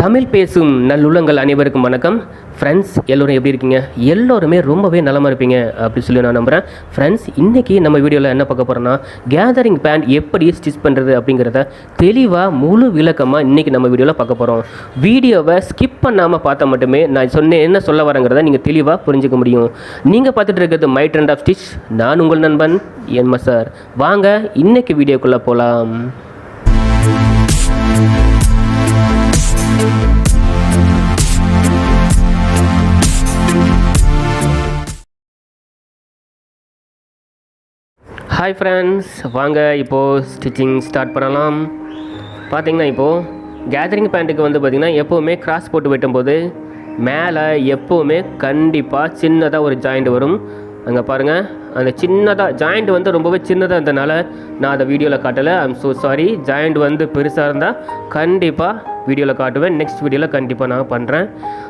தமிழ் பேசும் நல்லுள்ளங்கள் அனைவருக்கும் வணக்கம். ஃப்ரெண்ட்ஸ், எல்லோரும் எப்படி இருக்கீங்க? எல்லோருமே ரொம்பவே நலமாக இருப்பீங்க அப்படி சொல்லி நான் நம்புகிறேன். ஃப்ரெண்ட்ஸ், இன்றைக்கி நம்ம வீடியோவில் என்ன பார்க்க போகிறோன்னா, கேதரிங் பேண்ட் எப்படி ஸ்டிச் பண்ணுறது அப்படிங்கிறத தெளிவாக முழு விளக்கமாக இன்றைக்கி நம்ம வீடியோவில் பார்க்க போகிறோம். வீடியோவை ஸ்கிப் பண்ணாமல் பார்த்தா மட்டுமே நான் என்ன சொல்ல வரேங்கிறத நீங்கள் தெளிவாக புரிஞ்சிக்க முடியும். நீங்கள் பார்த்துட்டு இருக்கிறது மை ட்ரெண்ட் ஆஃப் ஸ்டிச். நான் உங்கள் நண்பன் என்மா சார். வாங்க இன்றைக்கி வீடியோக்குள்ளே போகலாம். ஹாய் ஃப்ரெண்ட்ஸ், வாங்க இப்போது ஸ்டிச்சிங் ஸ்டார்ட் பண்ணலாம். பார்த்திங்கன்னா இப்போது கேதரிங் பேண்ட்டுக்கு வந்து பார்த்திங்கன்னா எப்போவுமே கிராஸ் போட்டு வெட்டும்போது மேலே எப்போவுமே கண்டிப்பாக சின்னதாக ஒரு ஜாயிண்ட் வரும். அங்கே பாருங்கள், அந்த சின்னதாக ஜாயிண்ட் வந்து ரொம்பவே சின்னதாக இருந்ததுனால நான் அதை வீடியோவில் காட்டலை. I'm so sorry. ஜாயிண்ட் வந்து பெருசாக இருந்தால் கண்டிப்பாக வீடியோவில் காட்டுவேன். நெக்ஸ்ட் வீடியோவில் கண்டிப்பாக நான் பண்ணுறேன்.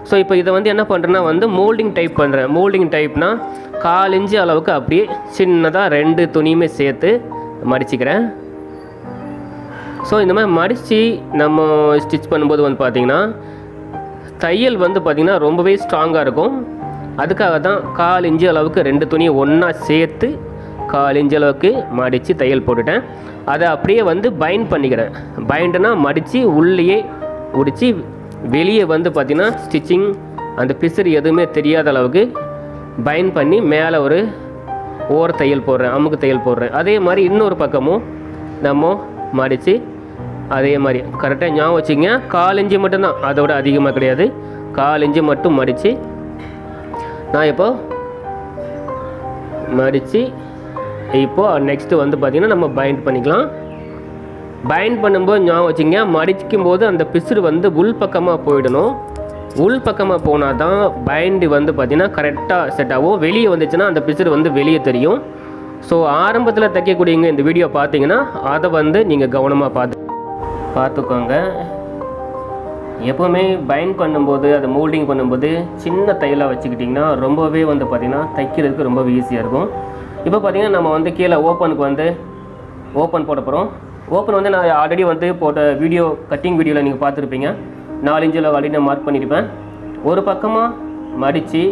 ஸோ இப்போ இதை வந்து என்ன பண்ணுறேன்னா வந்து மோல்டிங் டைப் பண்ணுறேன். மோல்டிங் டைப்னால் 1/4 இன்ச்சு அளவுக்கு அப்படியே சின்னதாக 2 துணியுமே சேர்த்து மடிச்சிக்கிறேன். ஸோ இந்த மாதிரி மடித்து நம்ம ஸ்டிச் பண்ணும்போது வந்து பார்த்திங்கன்னா தையல் வந்து பார்த்திங்கன்னா ரொம்பவே ஸ்ட்ராங்காக இருக்கும். அதுக்காக தான் 1/4 இன்ச்சு அளவுக்கு 2 துணியை ஒன்றா சேர்த்து 1/4 இன்ச்சு அளவுக்கு மடித்து தையல் போட்டுட்டேன். அதை அப்படியே வந்து பைண்ட் பண்ணிக்கிறேன். பைண்டுனா மடித்து உள்ளேயே உடித்து வெளியே வந்து பார்த்திங்கன்னா ஸ்டிச்சிங் அந்த பிசுறு எதுவுமே தெரியாத அளவுக்கு பைண்ட் பண்ணி மேலே ஒரு ஓர தையல் போடுறேன், அமுக்கு தையல் போடுறேன். அதே மாதிரி இன்னொரு பக்கமும் நம்ம மடித்து அதே மாதிரி கரெக்டாக ஞாபகம் வச்சுங்க. 1/4 இன்ச்சு மட்டும்தான், அதோட அதிகமாக கிடையாது. 1/4 இன்ச்சு மட்டும் மடித்து நான் இப்போது மடித்து இப்போது நெக்ஸ்ட்டு வந்து பார்த்திங்கன்னா நம்ம பைண்ட் பண்ணிக்கலாம். பைண்ட் பண்ணும்போது ஞாபகம் வச்சுங்க, மடிக்கும் போது அந்த பிசுறு வந்து உள் பக்கமாக போயிடணும். உள் பக்கமாக போனால் தான் பைண்டு வந்து பார்த்திங்கன்னா கரெக்டாக செட் ஆகும். வெளியே வந்துச்சுன்னா அந்த பிசுறு வந்து வெளியே தெரியும். ஸோ ஆரம்பத்தில் தைக்கக்கூடியவங்க இந்த வீடியோ பார்த்தீங்கன்னா அதை வந்து நீங்கள் கவனமாக பார்த்துக்கோங்க. எப்போவுமே பைண்ட் பண்ணும்போது அதை மோல்டிங் பண்ணும்போது சின்ன தையலாக வச்சுக்கிட்டிங்கன்னா ரொம்பவே வந்து பார்த்திங்கன்னா தைக்கிறதுக்கு ரொம்ப ஈஸியாக இருக்கும். இப்போ பார்த்திங்கன்னா நம்ம வந்து கீழே ஓப்பனுக்கு வந்து ஓப்பன் போட போகிறோம். ஓப்பன் வந்து நான் ஆல்ரெடி வந்து போட்ட வீடியோ கட்டிங் வீடியோவில் நீங்கள் பார்த்துருப்பீங்க. 4 இன்ச்சில் ஆல்ரெடி நான் மார்க் பண்ணியிருப்பேன். ஒரு பக்கமாக மடித்து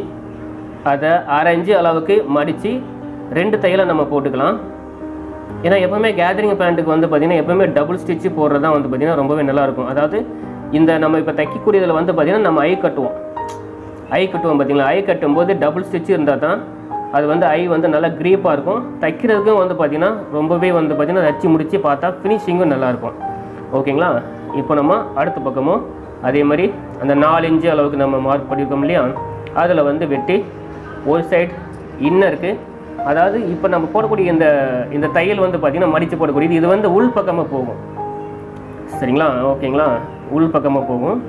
அதை 1/2 இன்ச்சு அளவுக்கு மடித்து 2 தையலை நம்ம போட்டுக்கலாம். ஏன்னா எப்போவுமே கேதரிங் பேண்ட்டுக்கு வந்து பார்த்திங்கன்னா எப்போவுமே டபுள் ஸ்டிச்சு போடுறது தான் வந்து பார்த்திங்கன்னா ரொம்பவே நல்லாயிருக்கும். அதாவது இந்த நம்ம இப்போ தைக்கக்கூடியதில் வந்து பார்த்திங்கன்னா நம்ம ஐ கட்டுவோம் பார்த்திங்களா. ஐ கட்டும்போது டபுள் ஸ்டிச்சு இருந்தால் தான் அது வந்து ஐ வந்து நல்லா க்ரீப்பாக இருக்கும். தைக்கிறதுக்கும் வந்து பார்த்திங்கன்னா ரொம்பவே வந்து பார்த்திங்கன்னா தச்சு முடித்து பார்த்தா ஃபினிஷிங்கும் நல்லாயிருக்கும். ஓகேங்களா. இப்போ நம்ம அடுத்த பக்கமும் அதே மாதிரி அந்த 4 இன்ச்சு அளவுக்கு நம்ம மார்க் பண்ணியிருக்கோம் இல்லையா, அதில் வந்து வெட்டி ஒரு சைடு இன்னருக்கு, அதாவது இப்போ நம்ம போடக்கூடிய இந்த தையல் வந்து பார்த்திங்கன்னா மடித்து போடக்கூடியது இது வந்து உள் பக்கமாக போகும். சரிங்களா, ஓகேங்களா. உள் பக்கமாக போகும்.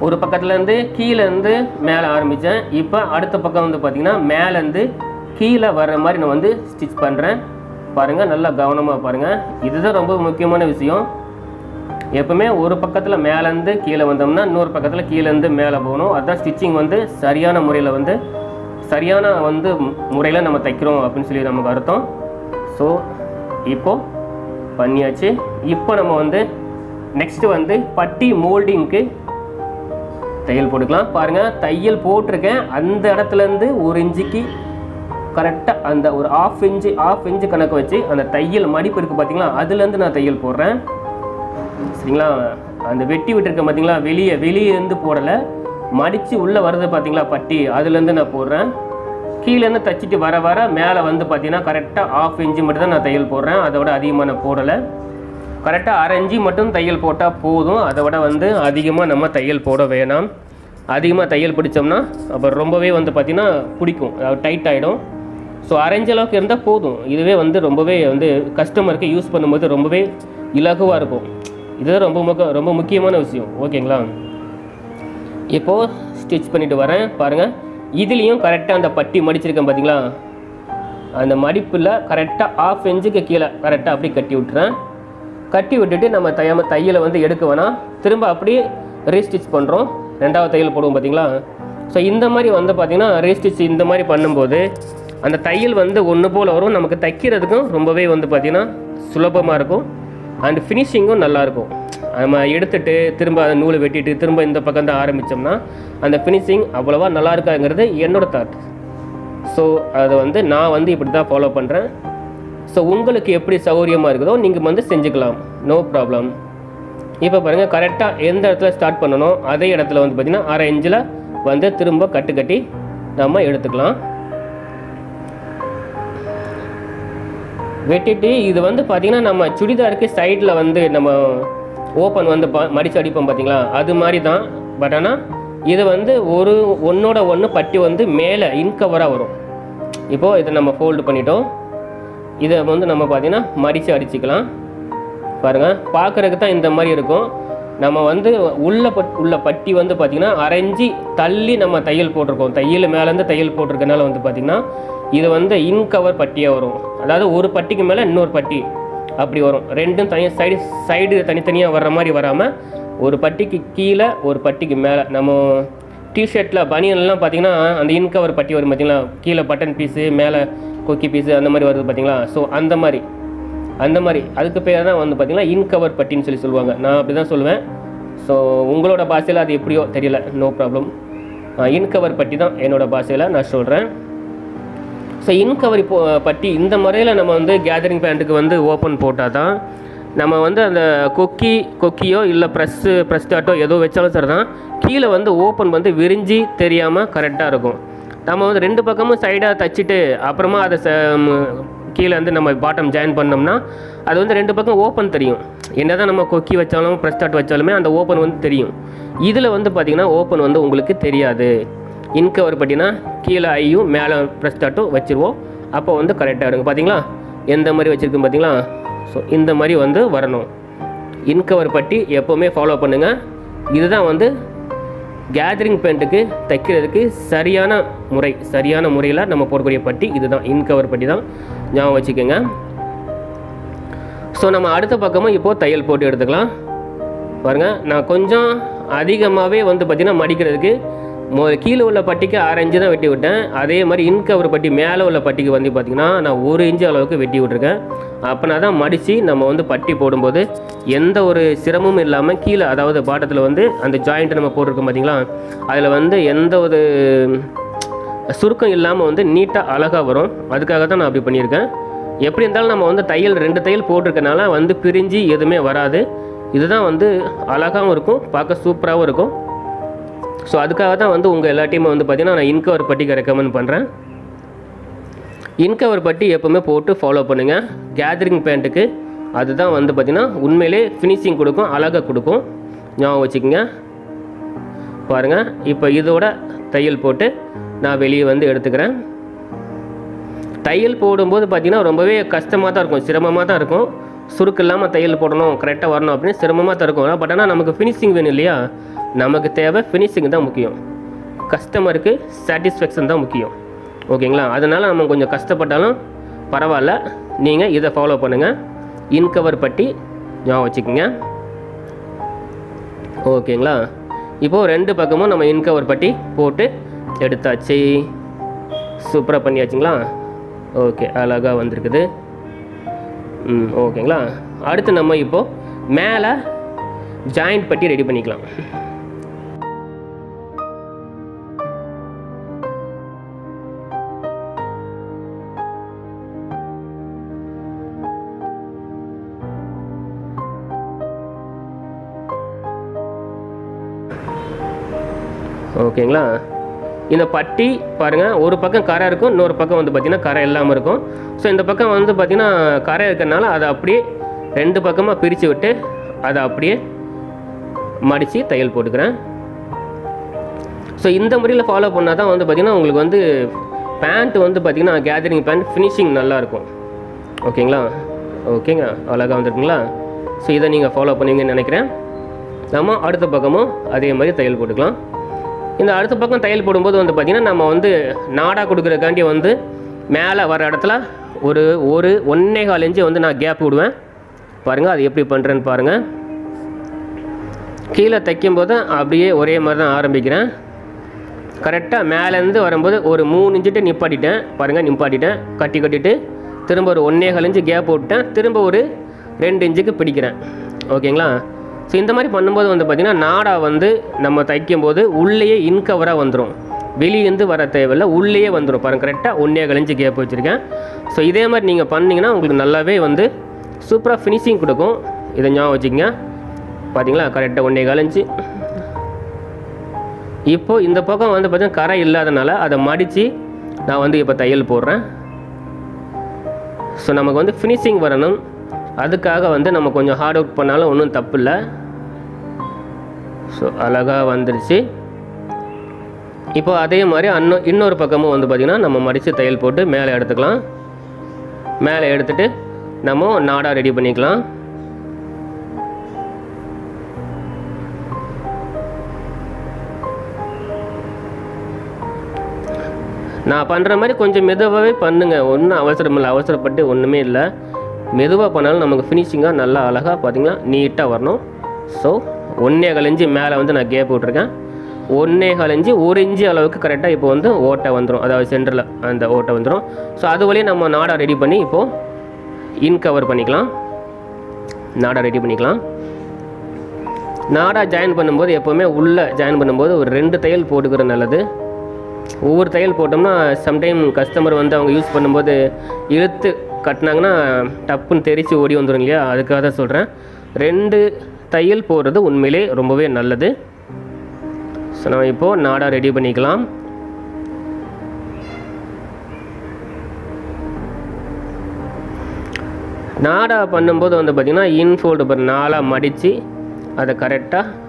ஒரு பக்கத்துலேருந்து கீழேருந்து மேலே ஆரம்பித்தேன். இப்போ அடுத்த பக்கம் வந்து பார்த்திங்கன்னா மேலேருந்து கீழே வர்ற மாதிரி நான் வந்து ஸ்டிச் பண்ணுறேன். பாருங்கள், நல்லா கவனமாக பாருங்கள். இதுதான் ரொம்ப முக்கியமான விஷயம். எப்போவுமே ஒரு பக்கத்தில் மேலேருந்து கீழே வந்தோம்னா இன்னொரு பக்கத்தில் கீழேருந்து மேலே போகணும். அதுதான் ஸ்டிச்சிங் வந்து சரியான முறையில் நம்ம தைக்கிறோம் அப்படின்னு சொல்லி நமக்கு அர்த்தம். ஸோ இப்போது பண்ணியாச்சு. இப்போ நம்ம வந்து நெக்ஸ்ட்டு வந்து பட்டி மோல்டிங்க்கு தையல் போட்டுக்கலாம். பாருங்கள், தையல் போட்டிருக்கேன். அந்த இடத்துலேருந்து 1 இன்ச்சுக்கு கரெக்டாக அந்த ஒரு ஆஃப் இன்ச்சு கணக்கு வச்சு அந்த தையல் மடிப்பு இருக்குது பார்த்திங்களா, அதுலேருந்து நான் தையல் போடுறேன். சரிங்களா. அந்த வெட்டி விட்டுருக்கேன் பார்த்திங்களா, வெளியே இருந்து போடலை, மடித்து உள்ளே வருது பார்த்திங்களா பட்டி, அதுலேருந்து நான் போடுறேன். கீழேருந்து தைச்சிட்டு வர மேலே வந்து பார்த்திங்கன்னா கரெக்டாக ஆஃப் இன்ச்சு மட்டும் தான் நான் தையல் போடுறேன். அதோட அதிகமாக நான் போடலை. கரெக்டாக 1/2 இன்ச்சு மட்டும் தையல் போட்டால் போதும். அதை விட வந்து அதிகமாக நம்ம தையல் போட வேணாம். அதிகமாக தையல் பிடிச்சோம்னா அப்புறம் ரொம்பவே வந்து பார்த்திங்கன்னா பிடிக்கும், டைட் ஆகிடும். ஸோ 1/2 இன்ச்சு அளவுக்கு இருந்தால் போதும். இதுவே வந்து ரொம்பவே வந்து கஸ்டமருக்கு யூஸ் பண்ணும்போது ரொம்பவே இலகுவாக இருக்கும். இதுதான் ரொம்ப முக்கியமான விஷயம். ஓகேங்களா. இப்போது ஸ்டிச் பண்ணிவிட்டு வரேன். பாருங்கள், இதுலேயும் கரெக்டாக அந்த பட்டி மடிச்சிருக்கேன் பார்த்திங்களா, அந்த மடிப்பில் கரெக்டாக ஆஃப் இன்ச்சுக்கு கீழே கரெக்டாக அப்படியே கட்டி விட்டுறேன். கட்டி விட்டுட்டு நம்ம தையலை வந்து எடுக்க வேணாம், திரும்ப அப்படியே ரீஸ்டிச் பண்ணுறோம். 2வது தையல் போடுவோம் பார்த்திங்களா. ஸோ இந்த மாதிரி வந்து பார்த்திங்கன்னா ரீஸ்டிச் இந்த மாதிரி பண்ணும்போது அந்த தையல் வந்து ஒன்று போல் வரும். நமக்கு தைக்கிறதுக்கும் ரொம்பவே வந்து பார்த்திங்கன்னா சுலபமாக இருக்கும். அண்ட் ஃபினிஷிங்கும் நல்லாயிருக்கும். நம்ம எடுத்துகிட்டு திரும்ப அதை நூலை வெட்டிட்டு திரும்ப இந்த பக்கம் தான் ஆரம்பித்தோம்னா அந்த ஃபினிஷிங் அவ்வளோவா நல்லா இருக்காங்கிறது என்னோடய தாட். ஸோ அதை வந்து நான் வந்து இப்படி தான் ஃபாலோ பண்ணுறேன். ஸோ உங்களுக்கு எப்படி சௌகரியமாக இருக்குதோ நீங்கள் வந்து செஞ்சுக்கலாம், நோ ப்ராப்ளம். இப்போ பாருங்கள், கரெக்டாக எந்த இடத்துல ஸ்டார்ட் பண்ணணும் அதே இடத்துல வந்து பார்த்திங்கன்னா 1/2 இன்ச்சில் வந்து திரும்ப கட்டி நம்ம எடுத்துக்கலாம். வெட்டிட்டு இது வந்து பார்த்திங்கன்னா நம்ம சுடிதாருக்கு சைடில் வந்து நம்ம ஓப்பன் வந்து மடித்து அடிப்போம் பார்த்திங்களா, அது மாதிரி தான். பட் ஆனால் இது வந்து ஒன்றோட ஒன்று பட்டி வந்து மேலே இன்கவராக வரும். இப்போது இதை நம்ம ஃபோல்டு பண்ணிட்டோம். இதை வந்து நம்ம பார்த்திங்கன்னா மடித்து அடிச்சுக்கலாம். பாருங்கள், பார்க்குறதுக்கு தான் இந்த மாதிரி இருக்கும். நம்ம வந்து உள்ள பட்டி வந்து பார்த்திங்கன்னா 1/2 இன்ச்சு தள்ளி நம்ம தையல் போட்டிருக்கோம். தையல் மேலேருந்து தையல் போட்டிருக்கனால வந்து பார்த்திங்கன்னா இது வந்து இன்கவர் பட்டியாக வரும். அதாவது ஒரு பட்டிக்கு மேலே இன்னொரு பட்டி அப்படி வரும். ரெண்டும் சைடு தனித்தனியாக வர்ற மாதிரி வராமல் ஒரு பட்டிக்கு கீழே ஒரு பட்டிக்கு மேலே. நம்ம டிஷர்ட்டில் பனியன்லாம் பார்த்திங்கன்னா அந்த இன்கவர் பட்டி வரும் பார்த்திங்களா, கீழே பட்டன் பீஸு மேலே கொக்கி பீஸு அந்த மாதிரி வருது பார்த்திங்களா. ஸோ அந்த மாதிரி அதுக்கு பேர் தான் வந்து பார்த்திங்கன்னா இன்கவர் பட்டின்னு சொல்லுவாங்க. நான் அப்படி தான் சொல்லுவேன். ஸோ உங்களோட பாஷையில் அது எப்படியோ தெரியல, நோ ப்ராப்ளம். இன்கவர் பட்டி தான் என்னோடய பாஷையில் நான் சொல்கிறேன். ஸோ இன்கவர் பட்டி இந்த முறையில் நம்ம வந்து கேதரிங் பேண்ட்டுக்கு வந்து ஓப்பன் போட்டால் தான் நம்ம வந்து அந்த கொக்கியோ இல்லை ப்ரெஸ் டாட்டோ ஏதோ வச்சாலும் சரி தான், கீழே வந்து ஓப்பன் வந்து விரிஞ்சி தெரியாமல் கரெக்டாக இருக்கும். நம்ம வந்து 2 பக்கமும் சைடாக தைச்சிட்டு அப்புறமா அதை கீழே வந்து நம்ம பாட்டம் ஜாயின் பண்ணோம்னா அது வந்து 2 பக்கம் ஓப்பன் தெரியும். என்ன தான் நம்ம கொக்கி வச்சாலும் ப்ரெஸ் டாட் வச்சாலுமே அந்த ஓப்பன் வந்து தெரியும். இதில் வந்து பார்த்திங்கன்னா ஓப்பன் வந்து உங்களுக்கு தெரியாது. இன்கவர் பட்டினா கீழே ஐயும் மேலே ப்ரெஸ் டாட்டும் வச்சுருவோம். அப்போ வந்து கரெக்டாக இருக்கும். பார்த்திங்களா எந்த மாதிரி வச்சுருக்கோம் பார்த்திங்களா. ஸோ இந்த மாதிரி வந்து வரணும். இன்கவர் பட்டி எப்போவுமே ஃபாலோ பண்ணுங்கள். இதுதான் வந்து கேதரிங் பேண்ட்டுக்கு தைக்கிறதுக்கு சரியான முறையில் நம்ம போடக்கூடிய பட்டி இதுதான், இன்கவர் பட்டி தான், ஞாபகம் வச்சுக்கோங்க. ஸோ நம்ம அடுத்த பக்கமும் இப்போது தையல் போட்டு எடுத்துக்கலாம். பாருங்கள், நான் கொஞ்சம் அதிகமாகவே வந்து பார்த்திங்கன்னா மடிக்கிறதுக்கு கீழே உள்ள பட்டிக்கு 1/2 இன்ச்சு தான் வெட்டி விட்டேன். அதே மாதிரி இன்கவர் பட்டி மேலே உள்ள பட்டிக்கு வந்து பார்த்திங்கன்னா நான் 1 இன்ச்சு அளவுக்கு வெட்டி விட்ருக்கேன். அப்போனா தான் மடித்து நம்ம வந்து பட்டி போடும்போது எந்த ஒரு சிரமமும் இல்லாமல் கீழே, அதாவது பாட்டத்தில் வந்து அந்த ஜாயிண்ட்டை நம்ம போட்டிருக்கோம் பார்த்திங்களா, அதில் வந்து எந்த ஒரு சுருக்கம் இல்லாமல் வந்து நீட்டாக அழகாக வரும். அதுக்காக தான் நான் அப்படி பண்ணியிருக்கேன். எப்படி இருந்தாலும் நம்ம வந்து 2 தையல் போட்டிருக்கனால வந்து பிரிஞ்சு எதுவுமே வராது. இதுதான் வந்து அழகாகவும் இருக்கும், பார்க்க சூப்பராகவும் இருக்கும். ஸோ அதுக்காக தான் வந்து உங்கள் எல்லாத்தையுமே வந்து பார்த்திங்கன்னா நான் இன்கவர் பட்டிக்கு ரெக்கமெண்ட் பண்ணுறேன். இன்கவர் பட்டி எப்போவுமே போட்டு ஃபாலோ பண்ணுங்கள் கேதரிங் பேண்ட்டுக்கு. அதுதான் வந்து பார்த்திங்கன்னா உண்மையிலே ஃபினிஷிங் கொடுக்கும், அழகாக கொடுக்கும், ஞாபகம் வச்சுக்கோங்க. பாருங்கள், இப்போ இதோட தையல் போட்டு நான் வெளியே வந்து எடுத்துக்கிறேன். தையல் போடும்போது பார்த்திங்கன்னா ரொம்பவே கஷ்டமாக தான் இருக்கும், சிரமமாக தான் இருக்கும். சுருக்கு இல்லாமல் தையல் போடணும், கரெக்டாக வரணும் அப்படின்னு சிரமமாக தான் இருக்கும். பட் ஆனால் நமக்கு ஃபினிஷிங் வேணும் இல்லையா, நமக்கு தேவை ஃபினிஷிங் தான் முக்கியம், கஸ்டமருக்கு சாட்டிஸ்ஃபேக்ஷன் தான் முக்கியம். ஓகேங்களா, அதனால் நம்ம கொஞ்சம் கஷ்டப்பட்டாலும் பரவாயில்ல, நீங்கள் இதை ஃபாலோ பண்ணுங்கள். இன்கவர் பட்டி ஞாபகம் வச்சுக்கோங்க. ஓகேங்களா, இப்போது 2 பக்கமும் நம்ம இன்கவர் பட்டி போட்டு எடுத்தாச்சு. சூப்பராக பண்ணியாச்சுங்களா. ஓகே, அழகாக வந்திருக்குது. ஓகேங்களா, அடுத்து நம்ம இப்போது மேலே ஜாயிண்ட் பட்டி ரெடி பண்ணிக்கலாம். ஓகேங்களா, இந்த பட்டி பாருங்கள், ஒரு பக்கம் கரை இருக்கும், இன்னொரு பக்கம் வந்து பார்த்திங்கன்னா கரை இல்லாமல் இருக்கும். ஸோ இந்த பக்கம் வந்து பார்த்திங்கன்னா கரை இருக்கிறனால அதை அப்படியே 2 பக்கமாக பிரித்து விட்டு அதை அப்படியே மடித்து தையல் போட்டுக்கிறேன். ஸோ இந்த முறையில் ஃபாலோ பண்ணால் தான் வந்து பார்த்திங்கன்னா உங்களுக்கு வந்து பேண்ட் வந்து பார்த்திங்கன்னா கேதரிங் பேண்ட் ஃபினிஷிங் நல்லாயிருக்கும். ஓகேங்களா, ஓகேங்க, அழகாக வந்துருக்குங்களா. ஸோ இதை நீங்கள் ஃபாலோ பண்ணுவீங்கன்னு நினைக்கிறேன். நம்ம அடுத்த பக்கமும் அதே மாதிரி தையல் போட்டுக்கலாம். இந்த அடுத்த பக்கம் தையல் போடும்போது வந்து பார்த்திங்கன்னா நம்ம வந்து நாடாக கொடுக்குறக்காண்டி வந்து மேலே வர இடத்துல ஒரு 1.25 இன்ச்சு வந்து நான் கேப் விடுவேன். பாருங்கள், அது எப்படி பண்ணுறேன்னு பாருங்கள். கீழே தைக்கும்போது அப்படியே ஒரே மாதிரி தான் ஆரம்பிக்கிறேன். கரெக்டாக மேலேருந்து வரும்போது ஒரு 3 இன்ச்சுட்டு நிப்பாட்டிட்டேன். பாருங்கள், நிப்பாட்டிட்டேன். கட்டிட்டு திரும்ப ஒரு 1.25 இன்ச்சு கேப் விட்டேன். திரும்ப ஒரு 2 இன்ச்சுக்கு பிடிக்கிறேன். ஓகேங்களா? ஸோ இந்த மாதிரி பண்ணும்போது வந்து பார்த்திங்கன்னா நாடா வந்து நம்ம தைக்கும்போது உள்ளேயே இன்கவராக வந்துடும், வெளியேருந்து வர தேவையில்லை, உள்ளேயே வந்துடும். பாருங்கள், கரெக்டாக 1.25 இன்ச்சு கேப் வச்சுருக்கேன். ஸோ இதே மாதிரி நீங்கள் பண்ணிங்கன்னா உங்களுக்கு நல்லாவே வந்து சூப்பராக ஃபினிஷிங் கொடுக்கும். இதை ஞாபகம் வச்சுக்கங்க. பார்த்தீங்களா, கரெக்டாக 1.25 இன்ச்சு. இப்போது இந்த பக்கம் வந்து பார்த்திங்கன்னா கரை இல்லாதனால அதை மடித்து நான் வந்து இப்போ தையல் போடுறேன். ஸோ நமக்கு வந்து ஃபினிஷிங் வரணும், அதுக்காக வந்து நம்ம கொஞ்சம் ஹார்ட் ஒர்க் பண்ணாலும் ஒன்றும் தப்பு இல்லை. ஸோ அழகாக வந்துடுச்சு. இப்போ அதே மாதிரி இன்னொரு பக்கமும் வந்து பார்த்திங்கன்னா நம்ம மடித்து தையல் போட்டு மேலே எடுத்துக்கலாம். மேலே எடுத்துகிட்டு நம்ம நாடா ரெடி பண்ணிக்கலாம். நான் பண்ணுற மாதிரி கொஞ்சம் மெதுவாகவே பண்ணுங்கள், ஒன்றும் அவசரம் இல்லை, அவசரப்பட்டு ஒன்றுமே இல்லை. மெதுவாக பண்ணாலும் நமக்கு ஃபினிஷிங்காக நல்லா அழகாக பார்த்திங்கன்னா நீட்டாக வரணும். ஸோ 1.25 இன்ச்சு மேலே வந்து நான் கேப் விட்ருக்கேன். 1.25 இன்ச்சு 1 இன்ச்சு அளவுக்கு கரெக்டாக இப்போ வந்து ஓட்டை வந்துடும், அதாவது சென்டரில் அந்த ஓட்டை வந்துடும். ஸோ அது வழியே நம்ம நாடா ரெடி பண்ணி இப்போது இன்கவர் பண்ணிக்கலாம். நாடா ரெடி பண்ணிக்கலாம். நாடா ஜாயின் பண்ணும்போது எப்போவுமே உள்ளே ஜாயின் பண்ணும்போது ஒரு 2 தையல் போட்டுக்கிற நல்லது. ஒவ்வொரு தையல் போட்டோம்னா சம்டைம் கஸ்டமர் வந்து அவங்க யூஸ் பண்ணும்போது இழுத்து கட்டினாங்கன்னா டப்புன்னு தெரித்து ஓடி வந்துடும் இல்லையா, அதுக்காக தான் சொல்கிறேன். 2 தையல் போடுறது உண்மையிலே ரொம்பவே நல்லது. ஸோ நம்ம இப்போது நாடா ரெடி பண்ணிக்கலாம். நாடா பண்ணும்போது வந்து பார்த்திங்கன்னா இன்ஃபோல்டு 4 மடித்து அதை கரெக்டாக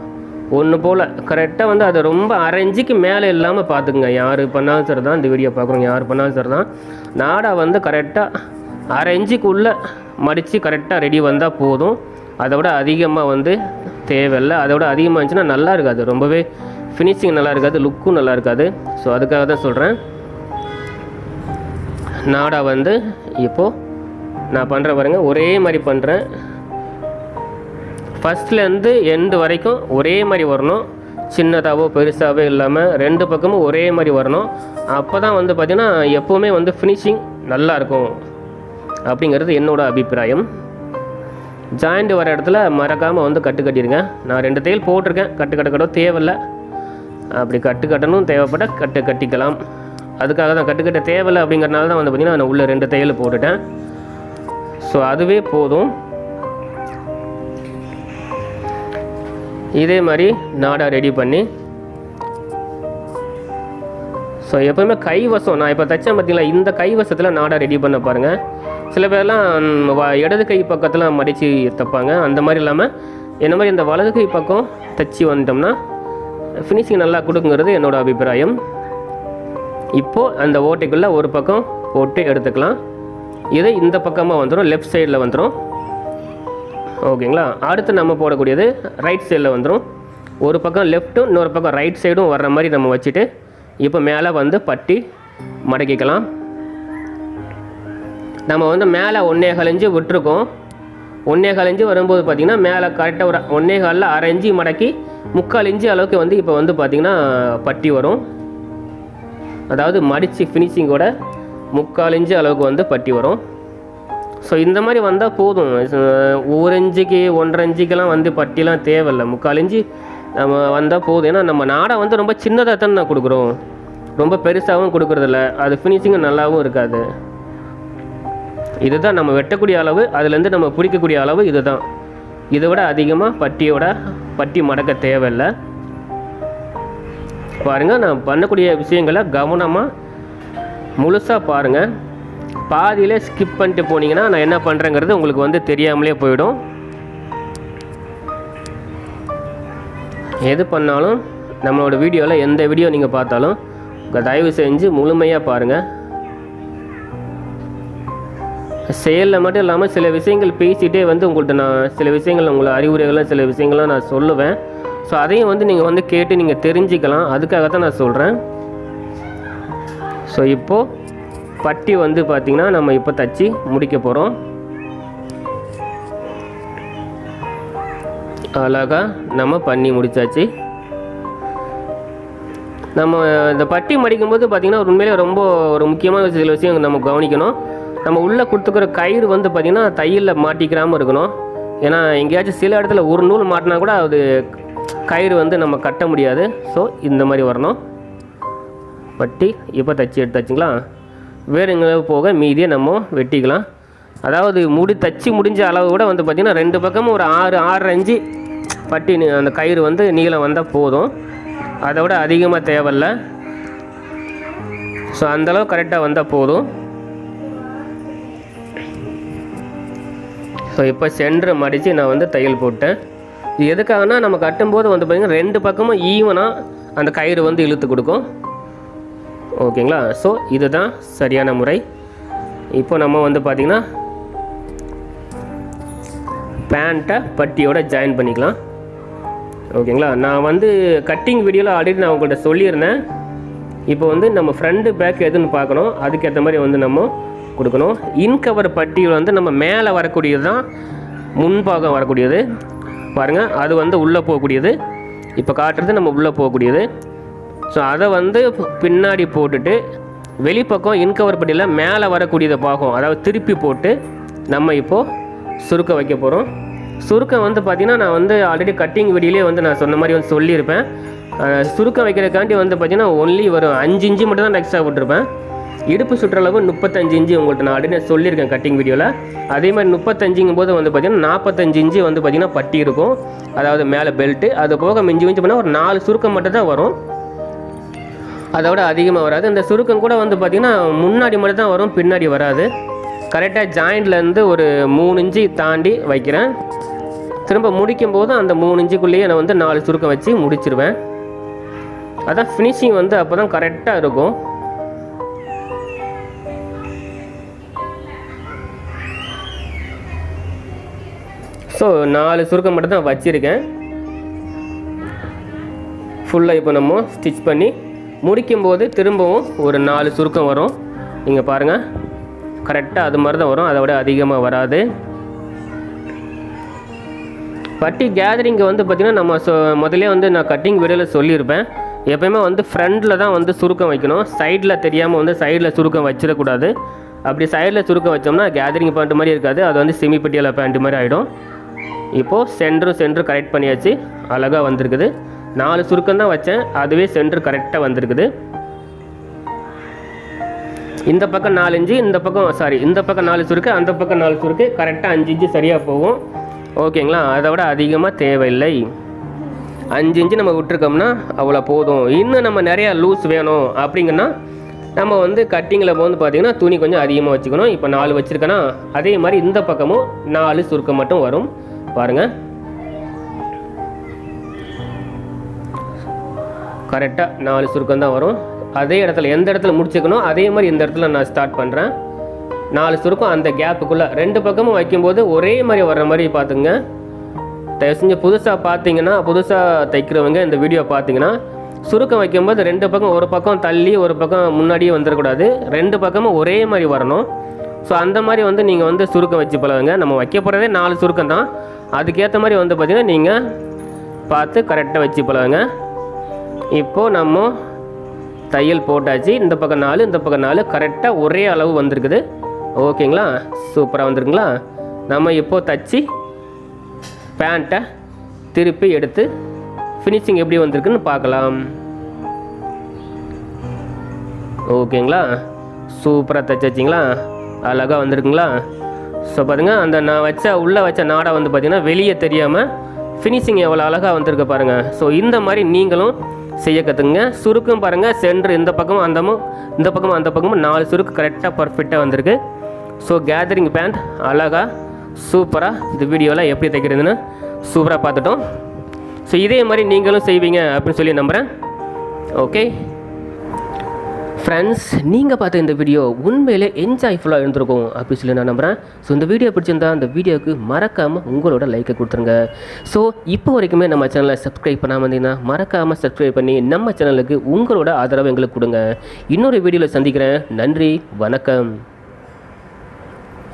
ஒன்று போல் கரெக்டாக வந்து அதை ரொம்ப 1/2 இன்ச்சுக்கு மேலே இல்லாமல் பார்த்துக்குங்க. யார் பண்ணாலும் சரி தான், இந்த வீடியோ பார்க்குறோங்க யார் பண்ணாலும் சரி தான், நாடா வந்து கரெக்டாக 1/2 இன்ச்சுக்குள்ளே மடித்து கரெக்டாக ரெடி வந்தால் போதும். அதை விட அதிகமாக வந்து தேவையில்லை. அதை விட அதிகமாக இருந்துச்சுன்னா நல்லா இருக்காது, ரொம்பவே ஃபினிஷிங் நல்லா இருக்காது, லுக்கும் நல்லா இருக்காது. ஸோ அதுக்காக தான் சொல்கிறேன். நாடா வந்து இப்போது நான் பண்ணுற பாருங்க, ஒரே மாதிரி பண்ணுறேன். ஃபஸ்ட்லேருந்து எண்டு வரைக்கும் ஒரே மாதிரி வரணும், சின்னதாகவோ பெருசாகவோ இல்லாமல் 2 பக்கமும் ஒரே மாதிரி வரணும். அப்போ தான் வந்து பார்த்திங்கன்னா எப்போவுமே வந்து ஃபினிஷிங் நல்லாயிருக்கும் அப்படிங்கிறது என்னோடய அபிப்பிராயம். ஜாயிண்ட் வர இடத்துல மறக்காமல் வந்து கட்டு கட்டிடுங்க. நான் 2 தையல் போட்டிருக்கேன், கட்டணும் தேவையில்லை. அப்படி கட்டணும் தேவைப்பட்ட கட்டிக்கலாம். அதுக்காக தான் கட்ட தேவையில்லை அப்படிங்கிறனால தான் வந்து பார்த்திங்கன்னா நான் உள்ளே 2 தையல் போட்டுட்டேன். ஸோ அதுவே போதும். இதே மாதிரி நாடா ரெடி பண்ணி, ஸோ எப்போவுமே கைவசம் நான் இப்போ தைச்சேன் பார்த்தீங்களா, இந்த கைவசத்தில் நாடா ரெடி பண்ண பாருங்கள். சில பேர்லாம் இடது கை பக்கத்தில் மடித்து தைப்பாங்க, அந்த மாதிரி இல்லாமல் என்ன மாதிரி இந்த வலது கை பக்கம் தைச்சி வந்துட்டோம்னா ஃபினிஷிங் நல்லா கொடுக்குங்கிறது என்னோடய அபிப்பிராயம். இப்போது அந்த ஓட்டைக்குள்ளே ஒரு பக்கம் போட்டு எடுத்துக்கலாம். இது இந்த பக்கமாக வந்துடும், லெஃப்ட் சைடில் வந்துடும். ஓகேங்களா? அடுத்து நம்ம போடக்கூடியது ரைட் சைடில் வந்துடும். ஒரு பக்கம் லெஃப்ட்டும் இன்னொரு பக்கம் ரைட் சைடும் வர்ற மாதிரி நம்ம வச்சுட்டு இப்போ மேலே வந்து பட்டி மடக்கிக்கலாம். நம்ம வந்து மேலே 1.25 இன்ச்சு விட்டுருக்கோம். 1.25 இன்ச்சு வரும்போது பார்த்திங்கன்னா மேலே கரெக்டாக ஒரு 1.25 1/2 இன்ச்சு மடக்கி 3/4 இன்ச்சு அளவுக்கு வந்து இப்போ வந்து பார்த்திங்கன்னா பட்டி வரும். அதாவது மடித்து ஃபினிஷிங்கோட 3/4 இன்ச்சு அளவுக்கு வந்து பட்டி வரும். ஸோ இந்த மாதிரி வந்தால் போதும். 1 இன்ச்சுக்கு 1.5 இன்ச்சுக்கெல்லாம் வந்து பட்டிலாம் தேவையில்லை, 3/4 இன்ச்சு நம்ம வந்தால் போதும். ஏன்னா நம்ம நாடா வந்து ரொம்ப சின்னதாக தானே நான் கொடுக்குறோம், ரொம்ப பெருசாகவும் கொடுக்குறதில்ல, அது ஃபினிஷிங்கும் நல்லாவும் இருக்காது. இதுதான் நம்ம வெட்டக்கூடிய அளவு, அதுலேருந்து நம்ம பிடிக்கக்கூடிய அளவு இதுதான். இதை விட அதிகமாக பட்டி மடக்க தேவையில்லை. பாருங்கள், நான் பண்ணக்கூடிய விஷயங்களை கவனமாக முழுசாக பாருங்கள். பாதியிலே ஸ்கிப் பண்ணிட்டு போனீங்கன்னா நான் என்ன பண்ணுறேங்கிறது உங்களுக்கு வந்து தெரியாமலே போயிடும். எது பண்ணாலும் நம்மளோட வீடியோவில் எந்த வீடியோ நீங்கள் பார்த்தாலும் தயவு செஞ்சு முழுமையாக பாருங்கள். செயலில் மட்டும் இல்லாமல் சில விஷயங்கள் பேசிகிட்டே வந்து உங்கள்கிட்ட நான் சில விஷயங்கள் உங்களை அறிவுரைகள்லாம் சில விஷயங்கள்லாம் நான் சொல்லுவேன். ஸோ அதையும் வந்து நீங்கள் வந்து கேட்டு நீங்கள் தெரிஞ்சுக்கலாம், அதுக்காக தான் நான் சொல்கிறேன். ஸோ இப்போது பட்டி வந்து பார்த்திங்கன்னா நம்ம இப்போ தச்சு முடிக்க போகிறோம். அழகாக நம்ம பண்ணி முடித்தாச்சு. நம்ம இந்த பட்டி மடிக்கும்போது பார்த்திங்கன்னா உண்மையிலே ரொம்ப ஒரு முக்கியமான சில விஷயம் நம்ம கவனிக்கணும். நம்ம உள்ளே கொடுத்துக்கிற கயிறு வந்து பார்த்திங்கன்னா தையலில் மாட்டிக்கிறாமல் இருக்கணும். ஏன்னா எங்கேயாச்சும் சில இடத்துல ஒரு நூல் மாட்டினா கூட அது கயிறு வந்து நம்ம கட்ட முடியாது. ஸோ இந்த மாதிரி வரணும். பட்டி இப்போ தச்சு எடுத்தாச்சுங்களா. வேறு எங்கே போக மீதியை நம்ம வெட்டிக்கலாம். அதாவது தச்சு முடிஞ்ச அளவு கூட வந்து பார்த்திங்கன்னா 2 பக்கமும் ஒரு 6-6.5 இன்ச்சு பட்டி அந்த கயிறு வந்து நீளம் வந்தால் போதும். அதை விட அதிகமாக தேவையில்லை. ஸோ அந்தளவு கரெக்டாக வந்தால் போதும். ஸோ இப்போ சென்டரை மடித்து நான் வந்து தையல் போட்டேன். இது எதுக்காகனா நம்ம கட்டும்போது வந்து பார்த்திங்கன்னா 2 பக்கமும் ஈவனாக அந்த கயிறு வந்து இழுத்து கொடுக்கும். ஓகேங்களா. ஸோ இதுதான் சரியான முறை. இப்போ நம்ம வந்து பார்த்திங்கன்னா பேண்ட்டை பட்டியோட ஜாயின் பண்ணிக்கலாம். ஓகேங்களா. நான் வந்து கட்டிங் வீடியோவில் ஆல்ரெடி நான் உங்கள்கிட்ட சொல்லியிருந்தேன். இப்போ வந்து நம்ம ஃப்ரண்ட்டு பேக் எதுன்னு பார்க்கணும். அதுக்கேற்ற மாதிரி வந்து நம்ம கொடுக்கணும். இன்கவர் பட்டியில் வந்து நம்ம மேலே வரக்கூடியது தான் முன்பாகம் வரக்கூடியது பாருங்கள். அது வந்து உள்ளே போகக்கூடியது. இப்போ காட்டுறது நம்ம உள்ளே போகக்கூடியது. ஸோ அதை வந்து பின்னாடி போட்டுட்டு வெளிப்பக்கம் இன்கவர் பட்டியில் மேலே வரக்கூடியதை பாகம் அதாவது திருப்பி போட்டு நம்ம இப்போது சுருக்க வைக்க போகிறோம். சுருக்கம் வந்து பார்த்திங்கன்னா நான் வந்து ஆல்ரெடி கட்டிங் வீடியோலேயே வந்து நான் சொன்ன மாதிரி வந்து சொல்லியிருப்பேன். சுருக்கம் வைக்கிறதுக்காண்டி வந்து பார்த்திங்கன்னா ஒன்லி ஒரு 5 இன்ச்சு மட்டும் தான் எக்ஸ்ட்ரா விட்டுருப்பேன். இடுப்பு சுற்றளவு 35 இன்ச்சு உங்கள்கிட்ட நான் ஆல்ரெடி சொல்லியிருக்கேன் கட்டிங் வீடியோவில். அதே மாதிரி 35ங்கும் போது வந்து பார்த்திங்கன்னா 45 இன்ச்சு வந்து பார்த்திங்கன்னா பட்டி இருக்கும். அதாவது மேலே பெல்ட்டு. அது போக மிஞ்சி பண்ணால் ஒரு 4 சுருக்கம் மட்டும் தான் வரும். அதோட அதிகமாக வராது. இந்த சுருக்கம் கூட வந்து பார்த்திங்கன்னா முன்னாடி மட்டும் தான் வரும், பின்னாடி வராது. கரெக்டாக ஜாயிண்ட்லேருந்து ஒரு 3 இன்ச்சு தாண்டி வைக்கிறேன். திரும்ப முடிக்கும்போது அந்த 3 இன்ச்சுக்குள்ளேயே நான் வந்து 4 சுருக்கம் வச்சு முடிச்சிருவேன். அதான் ஃபினிஷிங் வந்து அப்போ தான் கரெக்டாக இருக்கும். ஸோ 4 சுருக்கம் மட்டும் தான் வச்சுருக்கேன். ஃபுல்லாக இப்போ நம்ம ஸ்டிச் பண்ணி முடிக்கும்போது திரும்பவும் ஒரு 4 சுருக்கம் வரும். நீங்கள் பாருங்கள், கரெக்டாக அது மாதிரி தான் வரும், அதை விட அதிகமாக வராது. பட்டி கேதரிங்கை வந்து பார்த்திங்கன்னா நம்ம முதல்ல வந்து நான் கட்டிங் வீடியோவில் சொல்லியிருப்பேன். எப்போயுமே வந்து ஃப்ரண்டில் தான் வந்து சுருக்கம் வைக்கணும். சைடில் தெரியாமல் வந்து சைடில் சுருக்கம் வச்சிடக்கூடாது. அப்படி சைடில் சுருக்கம் வச்சோம்னா கேதரிங் பேண்ட் மாதிரி இருக்காது, அது வந்து செமி பட்டியாலா பேண்ட் மாதிரி ஆகிடும். இப்போது சென்ட்ரு கரெக்ட் பண்ணியாச்சு, அழகாக வந்திருக்குது. 4 சுருக்கம் தான் வச்சேன், அதுவே சென்ட்ரு கரெக்டாக வந்திருக்குது. இந்த பக்கம் 4 இன்ச்சு, இந்த பக்கம் 4 சுருக்கு, அந்த பக்கம் 4 சுருக்கு, கரெக்டாக 5 இன்ச்சு சரியாக போகும். ஓகேங்களா. அதை விட அதிகமாக தேவையில்லை. 5 இன்ச்சு நம்ம விட்டுருக்கோம்னா அவ்வளோ போதும். இன்னும் நம்ம நிறையா லூஸ் வேணும் அப்படிங்கன்னா நம்ம வந்து கட்டிங்கில் வந்து பார்த்திங்கன்னா துணி கொஞ்சம் அதிகமாக வச்சுக்கணும். இப்போ 4 வச்சுருக்கேன்னா அதே மாதிரி இந்த பக்கமும் 4 சுருக்கம் மட்டும் வரும். பாருங்கள், கரெக்டாக 4 சுருக்கம் தான் வரும். அதே இடத்துல எந்த இடத்துல முடிச்சுக்கணும் அதே மாதிரி இந்த இடத்துல நான் ஸ்டார்ட் பண்ணுறேன். 4 சுருக்கம் அந்த கேப்புக்குள்ளே 2 பக்கமும் வைக்கும்போது ஒரே மாதிரி வர்ற மாதிரி பார்த்துங்க. தயவு செஞ்சு புதுசாக தைக்கிறவங்க இந்த வீடியோ பார்த்தீங்கன்னா சுருக்கம் வைக்கும்போது 2 பக்கம் ஒரு பக்கம் தள்ளி ஒரு பக்கம் முன்னாடியே வந்துடக்கூடாது. 2 பக்கமும் ஒரே மாதிரி வரணும். ஸோ அந்த மாதிரி வந்து நீங்கள் வந்து சுருக்கம் வச்சு பழகுங்க. நம்ம வைக்க போகிறதே 4 சுருக்கம் தான். அதுக்கேற்ற மாதிரி வந்து பார்த்திங்கன்னா நீங்கள் பார்த்து கரெக்டாக வச்சு பழகுங்க. இப்போது நம்ம தையல் போட்டாச்சு. இந்த பக்கம் 4, இந்த பக்கம் 4, கரெக்டாக ஒரே அளவு வந்திருக்குது. ஓகேங்களா, சூப்பராக வந்துருக்குங்களா. நம்ம இப்போது தச்சு பேண்ட்டை திருப்பி எடுத்து ஃபினிஷிங் எப்படி வந்திருக்குன்னு பார்க்கலாம். ஓகேங்களா, சூப்பராக தைச்சிங்களா, அழகாக வந்திருக்குங்களா. ஸோ பாருங்க, அந்த நான் உள்ளே வச்ச நாடா வந்து பார்த்திங்கன்னா வெளியே தெரியாமல் ஃபினிஷிங் எவ்வளோ அழகாக வந்திருக்க பாருங்கள். ஸோ இந்த மாதிரி நீங்களும் செய்ய கற்றுங்க. சுருக்கம் பாருங்கள், சென்ட்ரு இந்த பக்கமும் இந்த பக்கமும் 4 சுருக்கு கரெக்டாக பர்ஃபெக்டாக வந்திருக்கு. ஸோ கேதரிங் பேண்ட் அழகாக சூப்பராக இந்த வீடியோவில் எப்படி தைக்கிறதுன்னு சூப்பராக பார்த்துட்டோம். ஸோ இதே மாதிரி நீங்களும் செய்வீங்க அப்படின்னு சொல்லி நம்புகிறேன். ஓகே ஃப்ரெண்ட்ஸ், நீங்கள் பார்த்த இந்த வீடியோ உண்மையிலே என்ஜாய்ஃபுல்லாக இருந்திருக்கும் அப்படின்னு சொல்லி நான் நம்புகிறேன். ஸோ இந்த வீடியோ பிடிச்சிருந்தா அந்த வீடியோவுக்கு மறக்காமல் உங்களோட லைக்கை கொடுத்துருங்க. ஸோ இப்போ வரைக்குமே நம்ம சேனலை சப்ஸ்கிரைப் பண்ணாமல் இருந்தீங்கன்னா மறக்காமல் சப்ஸ்கிரைப் பண்ணி நம்ம சேனலுக்கு உங்களோட ஆதரவு எங்களுக்கு கொடுங்க. இன்னொரு வீடியோவில் சந்திக்கிறேன். நன்றி, வணக்கம்.